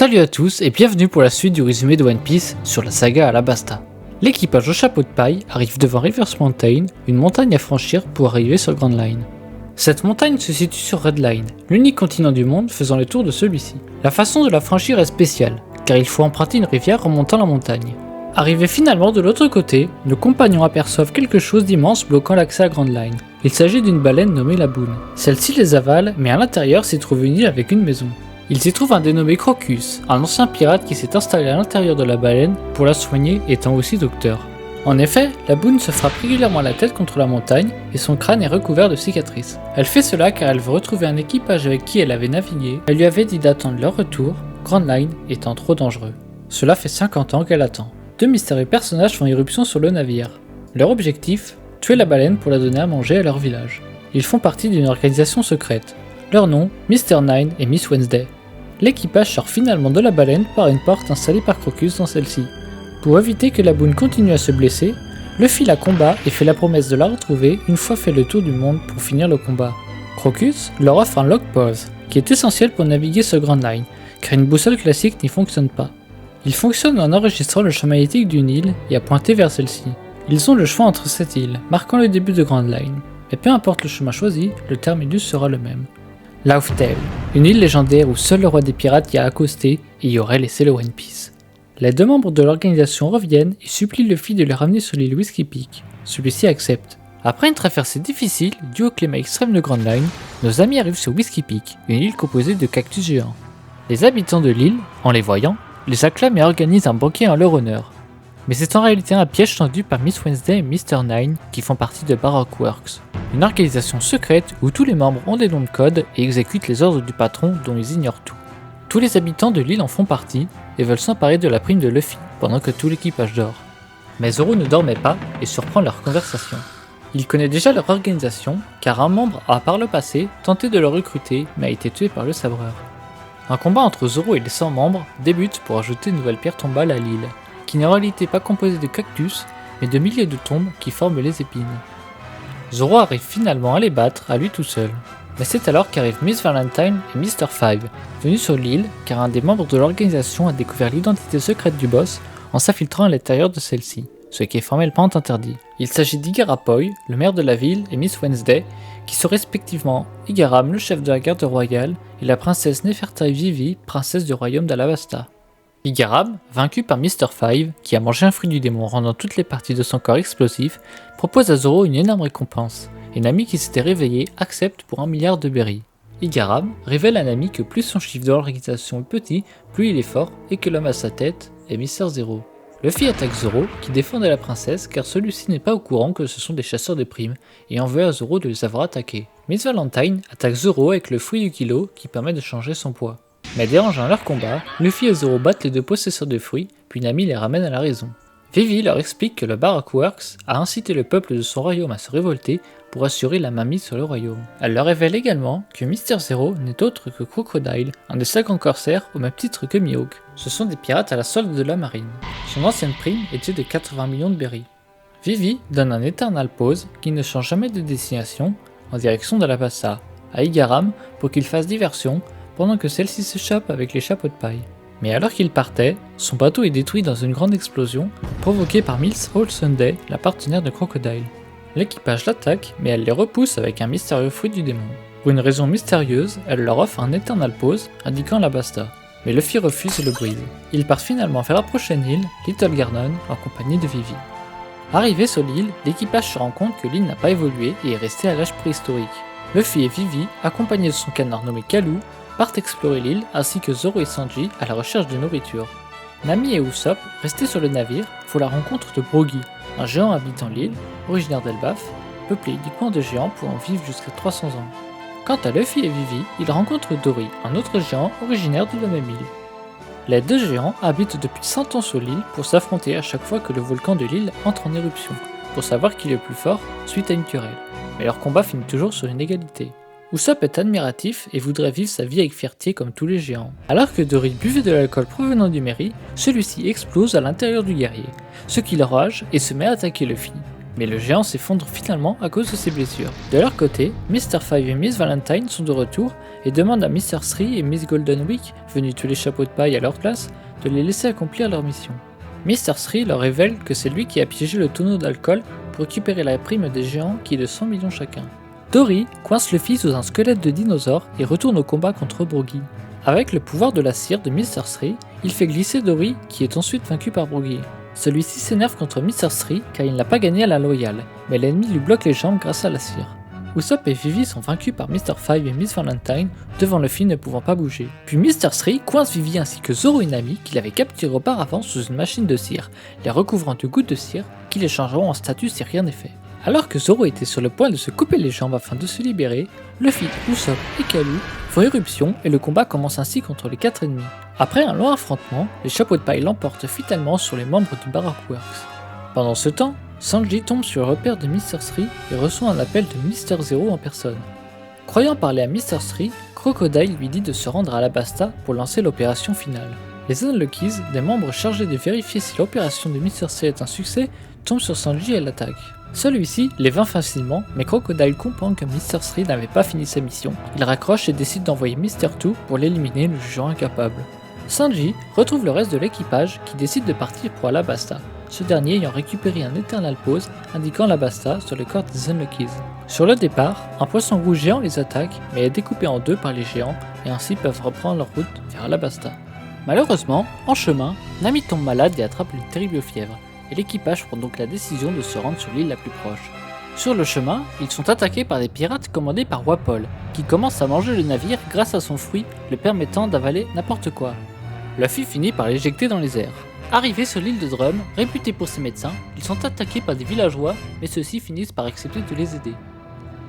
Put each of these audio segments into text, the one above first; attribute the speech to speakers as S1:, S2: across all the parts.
S1: Salut à tous et bienvenue pour la suite du résumé de One Piece sur la saga Alabasta. L'équipage au chapeau de paille arrive devant Rivers Mountain, une montagne à franchir pour arriver sur Grand Line. Cette montagne se situe sur Red Line, l'unique continent du monde faisant le tour de celui-ci. La façon de la franchir est spéciale, car il faut emprunter une rivière remontant la montagne. Arrivés finalement de l'autre côté, nos compagnons aperçoivent quelque chose d'immense bloquant l'accès à Grand Line. Il s'agit d'une baleine nommée la Boune. Celle-ci les avale, mais à l'intérieur s'y trouve une île avec une maison. Il s'y trouve un dénommé Crocus, un ancien pirate qui s'est installé à l'intérieur de la baleine pour la soigner étant aussi docteur. En effet, la Boune se frappe régulièrement la tête contre la montagne et son crâne est recouvert de cicatrices. Elle fait cela car elle veut retrouver un équipage avec qui elle avait navigué. Elle lui avait dit d'attendre leur retour, Grand Line étant trop dangereux. Cela fait 50 ans qu'elle attend. Deux mystérieux personnages font irruption sur le navire. Leur objectif, tuer la baleine pour la donner à manger à leur village. Ils font partie d'une organisation secrète. Leur nom, Mr. Nine et Miss Wednesday. L'équipage sort finalement de la baleine par une porte installée par Crocus dans celle-ci. Pour éviter que la Boune continue à se blesser, Luffy la combat et fait la promesse de la retrouver une fois fait le tour du monde pour finir le combat. Crocus leur offre un log pause, qui est essentiel pour naviguer sur Grand Line, car une boussole classique n'y fonctionne pas. Il fonctionne en enregistrant le champ magnétique d'une île et à pointer vers celle-ci. Ils ont le choix entre cette île, marquant le début de Grand Line, mais peu importe le chemin choisi, le terminus sera le même. Laugh Tale, une île légendaire où seul le roi des pirates y a accosté et y aurait laissé le One Piece. Les deux membres de l'organisation reviennent et supplient Luffy de les ramener sur l'île Whiskey Peak. Celui-ci accepte. Après une traversée difficile, due au climat extrême de Grand Line, nos amis arrivent sur Whiskey Peak, une île composée de cactus géants. Les habitants de l'île, en les voyant, les acclament et organisent un banquet en leur honneur. Mais c'est en réalité un piège tendu par Miss Wednesday et Mr. Nine qui font partie de Baroque Works, une organisation secrète où tous les membres ont des noms de code et exécutent les ordres du patron dont ils ignorent tout. Tous les habitants de l'île en font partie et veulent s'emparer de la prime de Luffy pendant que tout l'équipage dort. Mais Zoro ne dormait pas et surprend leur conversation. Il connaît déjà leur organisation car un membre a par le passé tenté de le recruter mais a été tué par le sabreur. Un combat entre Zoro et les 100 membres débute pour ajouter une nouvelle pierre tombale à l'île, qui n'est en réalité pas composée de cactus mais de milliers de tombes qui forment les épines. Zoro arrive finalement à les battre à lui tout seul. Mais c'est alors qu'arrivent Miss Valentine et Mr. Five, venus sur l'île car un des membres de l'organisation a découvert l'identité secrète du boss en s'infiltrant à l'intérieur de celle-ci, ce qui est formellement interdit. Il s'agit d'Igarapoy, le maire de la ville, et Miss Wednesday, qui sont respectivement Igaram, le chef de la garde royale, et la princesse Nefertari Vivi, princesse du royaume d'Alabasta. Igaram, vaincu par Mr. Five, qui a mangé un fruit du démon rendant toutes les parties de son corps explosifs, propose à Zoro une énorme récompense, et Nami qui s'était réveillé accepte pour 1 milliard de berries. Igaram révèle à Nami que plus son chiffre de l'organisation est petit, plus il est fort, et que l'homme à sa tête est Mr. Zero. Luffy attaque Zoro, qui défend de la princesse car celui-ci n'est pas au courant que ce sont des chasseurs de primes, et en veut à Zoro de les avoir attaqués. Miss Valentine attaque Zoro avec le fruit du kilo qui permet de changer son poids. Mais dérangeant leur combat, Luffy et Zoro battent les deux possesseurs de fruits, puis Nami les ramène à la raison. Vivi leur explique que le Baroque Works a incité le peuple de son royaume à se révolter pour assurer la mainmise sur le royaume. Elle leur révèle également que Mr. Zero n'est autre que Crocodile, un des 50 corsaires au même titre que Mihawk. Ce sont des pirates à la solde de la marine. Son ancienne prime était de 80 millions de berries. Vivi donne un Eternal Pause qui ne change jamais de destination en direction d'Alabasta à Igaram pour qu'il fasse diversion pendant que celle-ci s'échappe avec les chapeaux de paille. Mais alors qu'il partait, son bateau est détruit dans une grande explosion provoquée par Mills All Sunday, la partenaire de Crocodile. L'équipage l'attaque, mais elle les repousse avec un mystérieux fruit du démon. Pour une raison mystérieuse, elle leur offre un Eternal Pause indiquant Alabasta. Mais Luffy refuse et le brise. Ils partent finalement vers la prochaine île, Little Garden, en compagnie de Vivi. Arrivé sur l'île, l'équipage se rend compte que l'île n'a pas évolué et est restée à l'âge préhistorique. Luffy et Vivi, accompagnés de son canard nommé Kalu, partent explorer l'île ainsi que Zoro et Sanji à la recherche de nourriture. Nami et Usopp, restés sur le navire, font la rencontre de Brogy, un géant habitant l'île, originaire d'Elbaf, peuplé uniquement de géants pouvant vivre jusqu'à 300 ans. Quant à Luffy et Vivi, ils rencontrent Dory, un autre géant originaire de la même île. Les deux géants habitent depuis 100 ans sur l'île pour s'affronter à chaque fois que le volcan de l'île entre en éruption, pour savoir qui est le plus fort suite à une querelle. Mais leur combat finit toujours sur une égalité. Usopp est admiratif et voudrait vivre sa vie avec fierté comme tous les géants. Alors que Dory buvait de l'alcool provenant du Merry, celui-ci explose à l'intérieur du guerrier, ce qui l'enrage et se met à attaquer Luffy. Mais le géant s'effondre finalement à cause de ses blessures. De leur côté, Mr. Five et Miss Valentine sont de retour et demandent à Mr. Three et Miss Golden Week, venus tuer les chapeaux de paille à leur place, de les laisser accomplir leur mission. Mr. Three leur révèle que c'est lui qui a piégé le tonneau d'alcool pour récupérer la prime des géants qui est de 100 millions chacun. Dory coince Luffy sous un squelette de dinosaure et retourne au combat contre Broggy. Avec le pouvoir de la cire de Mr. Three, il fait glisser Dory qui est ensuite vaincu par Broggy. Celui-ci s'énerve contre Mr. Three car il n'a pas gagné à la loyale, mais l'ennemi lui bloque les jambes grâce à la cire. Usopp et Vivi sont vaincus par Mr. Five et Miss Valentine, devant Luffy ne pouvant pas bouger. Puis Mr. Three coince Vivi ainsi que Zoro et Nami qu'il avait capturé auparavant sous une machine de cire, les recouvrant de gouttes de cire qui les changeront en statue si rien n'est fait. Alors que Zoro était sur le point de se couper les jambes afin de se libérer, Luffy, Usopp et Kalu font éruption et le combat commence ainsi contre les 4 ennemis. Après un long affrontement, les chapeaux de paille l'emportent finalement sur les membres du Baroque Works. Pendant ce temps, Sanji tombe sur le repère de Mr. Three et reçoit un appel de Mr. Zero en personne. Croyant parler à Mr. Three, Crocodile lui dit de se rendre à Alabasta pour lancer l'opération finale. Les Unlockies, des membres chargés de vérifier si l'opération de Mr. Three est un succès, tombent sur Sanji et l'attaquent. Celui-ci les vainc facilement, mais Crocodile comprend que Mr. Three n'avait pas fini sa mission. Il raccroche et décide d'envoyer Mr. Two pour l'éliminer, le jugeant incapable. Sanji retrouve le reste de l'équipage qui décide de partir pour Alabasta, ce dernier ayant récupéré un Eternal Pose indiquant Alabasta sur le corps des Unlockies. Sur le départ, un poisson rouge géant les attaque mais est découpé en deux par les géants et ainsi peuvent reprendre leur route vers Alabasta. Malheureusement, en chemin, Nami tombe malade et attrape une terrible fièvre, et l'équipage prend donc la décision de se rendre sur l'île la plus proche. Sur le chemin, ils sont attaqués par des pirates commandés par Wapol, qui commence à manger le navire grâce à son fruit le permettant d'avaler n'importe quoi. Luffy finit par l'éjecter dans les airs. Arrivés sur l'île de Drum, réputée pour ses médecins, ils sont attaqués par des villageois, mais ceux-ci finissent par accepter de les aider.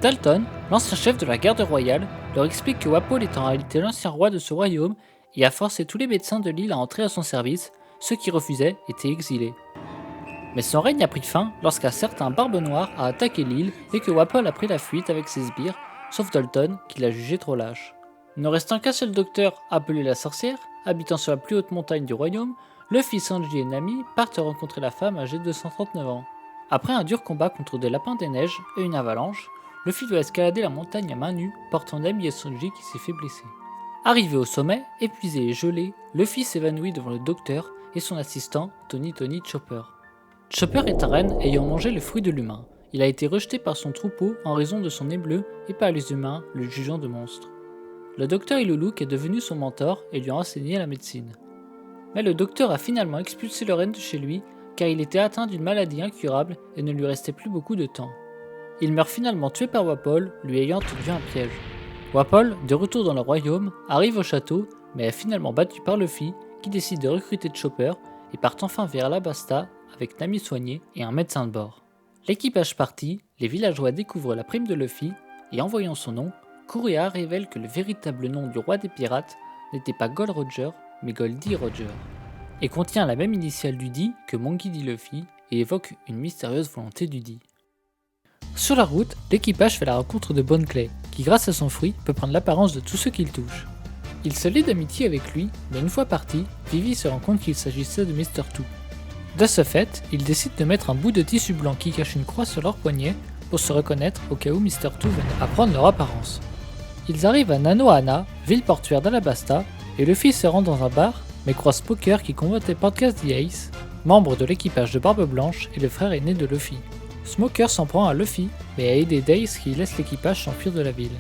S1: Dalton, l'ancien chef de la garde royale, leur explique que Wapol est en réalité l'ancien roi de ce royaume et a forcé tous les médecins de l'île à entrer à son service, ceux qui refusaient étaient exilés. Mais son règne a pris fin lorsqu'un certain Barbe Noire a attaqué l'île et que Wapol a pris la fuite avec ses sbires, sauf Dalton qui l'a jugé trop lâche. Ne restant qu'un seul docteur appelé la sorcière, habitant sur la plus haute montagne du royaume, Luffy, Sanji et Nami partent rencontrer la femme âgée de 139 ans. Après un dur combat contre des lapins des neiges et une avalanche, Luffy doit escalader la montagne à main nue, portant Nami et Sanji qui s'est fait blesser. Arrivé au sommet, épuisé et gelé, Luffy s'évanouit devant le docteur et son assistant, Tony Chopper. Chopper est un renne ayant mangé le fruit de l'humain. Il a été rejeté par son troupeau en raison de son nez bleu et par les humains, le jugeant de monstre. Le docteur Iluluk est devenu son mentor et lui a enseigné la médecine. Mais le docteur a finalement expulsé le renne de chez lui car il était atteint d'une maladie incurable et ne lui restait plus beaucoup de temps. Il meurt finalement tué par Wapol, lui ayant tendu un piège. Wapol, de retour dans le royaume, arrive au château mais est finalement battu par Luffy qui décide de recruter Chopper et part enfin vers Alabasta avec Nami soignée et un médecin de bord. L'équipage parti, les villageois découvrent la prime de Luffy et en voyant son nom, Kureha révèle que le véritable nom du roi des pirates n'était pas Gold Roger mais Goldie Roger, et contient la même initiale du D que Monkey D. Luffy et évoque une mystérieuse volonté du D. Sur la route, l'équipage fait la rencontre de Bon Clay, qui grâce à son fruit peut prendre l'apparence de tous ceux qu'il touche. Il se lie d'amitié avec lui, mais une fois parti, Vivi se rend compte qu'il s'agissait de Mr. Two. De ce fait, ils décident de mettre un bout de tissu blanc qui cache une croix sur leur poignet pour se reconnaître au cas où Mr. Two venait à prendre leur apparence. Ils arrivent à Nanohana, ville portuaire d'Alabasta, et Luffy se rend dans un bar, mais croise Poker qui convoitait Podcast the Ace, membre de l'équipage de Barbe Blanche et le frère aîné de Luffy. Smoker s'en prend à Luffy, mais a aidé Dace qui laisse l'équipage s'enfuir de la ville.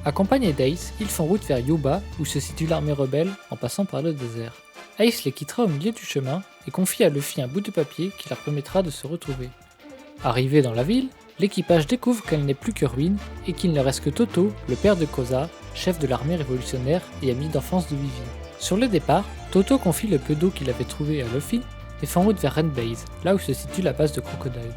S1: Accompagnés d'Ace, ils font route vers Yuba, où se situe l'armée rebelle, en passant par le désert. Ace les quittera au milieu du chemin et confie à Luffy un bout de papier qui leur permettra de se retrouver. Arrivé dans la ville, l'équipage découvre qu'elle n'est plus que ruine et qu'il ne reste que Toto, le père de Koza, chef de l'armée révolutionnaire et ami d'enfance de Vivi. Sur le départ, Toto confie le peu d'eau qu'il avait trouvé à Luffy et fait en route vers Red Base, là où se situe la base de Crocodile.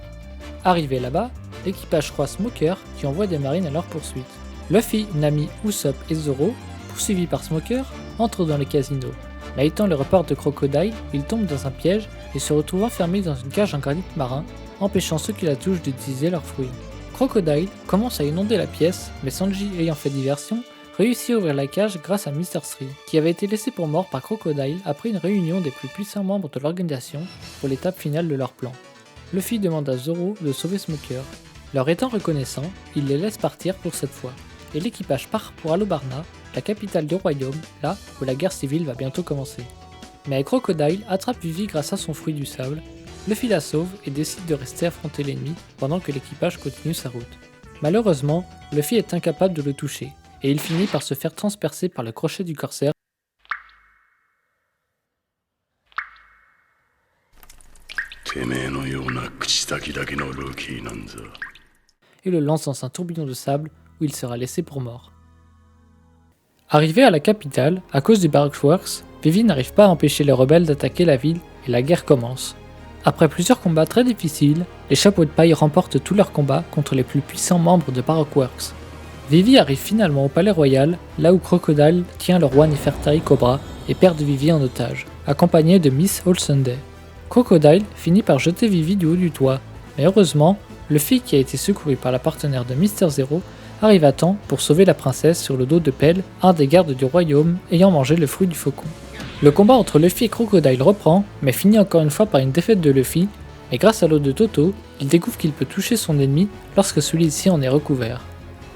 S1: Arrivé là-bas, l'équipage croise Smoker qui envoie des marines à leur poursuite. Luffy, Nami, Usopp et Zoro, poursuivis par Smoker, entrent dans les casinos. Mais étant le report de Crocodile, ils tombent dans un piège et se retrouvent enfermés dans une cage en granit marin, empêchant ceux qui la touchent d'utiliser leurs fruits. Crocodile commence à inonder la pièce, mais Sanji ayant fait diversion, réussit à ouvrir la cage grâce à Mr. Three, qui avait été laissé pour mort par Crocodile après une réunion des plus puissants membres de l'organisation pour l'étape finale de leur plan. Luffy demande à Zoro de sauver Smoker. Leur étant reconnaissant, il les laisse partir pour cette fois, et l'équipage part pour Alobarna, la capitale du royaume, là où la guerre civile va bientôt commencer. Mais Crocodile attrape Vivi grâce à son fruit du sable, Luffy la sauve et décide de rester affronter l'ennemi pendant que l'équipage continue sa route. Malheureusement, Luffy est incapable de le toucher, et il finit par se faire transpercer par le crochet du corsaire et le lance dans un tourbillon de sable où il sera laissé pour mort. Arrivé à la capitale, à cause du Barracks Works, Vivi n'arrive pas à empêcher les rebelles d'attaquer la ville et la guerre commence. Après plusieurs combats très difficiles, les Chapeaux de Paille remportent tous leurs combats contre les plus puissants membres de Barracks Works. Vivi arrive finalement au palais royal, là où Crocodile tient le roi Nefertari Cobra et perd Vivi en otage, accompagné de Miss All Sunday. Crocodile finit par jeter Vivi du haut du toit, mais heureusement, Luffy, qui a été secouru par la partenaire de Mister Zero, arrive à temps pour sauver la princesse sur le dos de Pell, un des gardes du royaume ayant mangé le fruit du faucon. Le combat entre Luffy et Crocodile reprend, mais finit encore une fois par une défaite de Luffy, mais grâce à l'eau de Toto, il découvre qu'il peut toucher son ennemi lorsque celui-ci en est recouvert.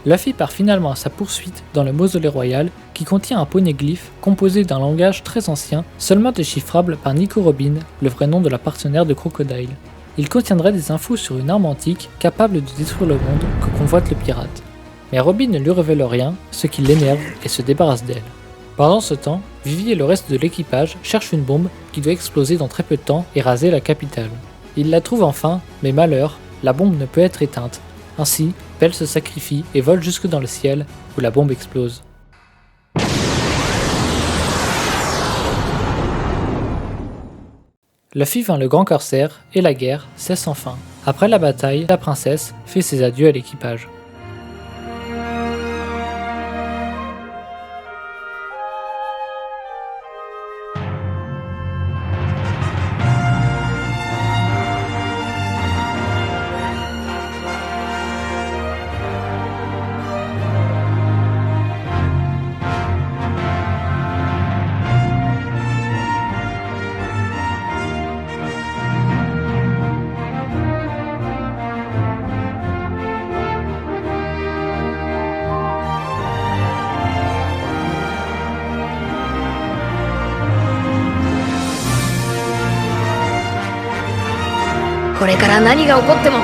S1: Luffy part finalement à sa poursuite dans le mausolée royal qui contient un poneglyphe composé d'un langage très ancien, seulement déchiffrable par Nico Robin, le vrai nom de la partenaire de Crocodile. Il contiendrait des infos sur une arme antique capable de détruire le monde que convoite le pirate. Mais Robin ne lui révèle rien, ce qui l'énerve et se débarrasse d'elle. Pendant ce temps, Vivi et le reste de l'équipage cherchent une bombe qui doit exploser dans très peu de temps et raser la capitale. Ils la trouvent enfin, mais malheur, la bombe ne peut être éteinte. Ainsi, Pell se sacrifie et vole jusque dans le ciel, où la bombe explose. Luffy vainc le grand corsaire et la guerre cesse enfin. Après la bataille, la princesse fait ses adieux à l'équipage.
S2: これから何が起こっても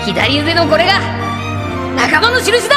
S2: 左腕のこれが仲間の印だ。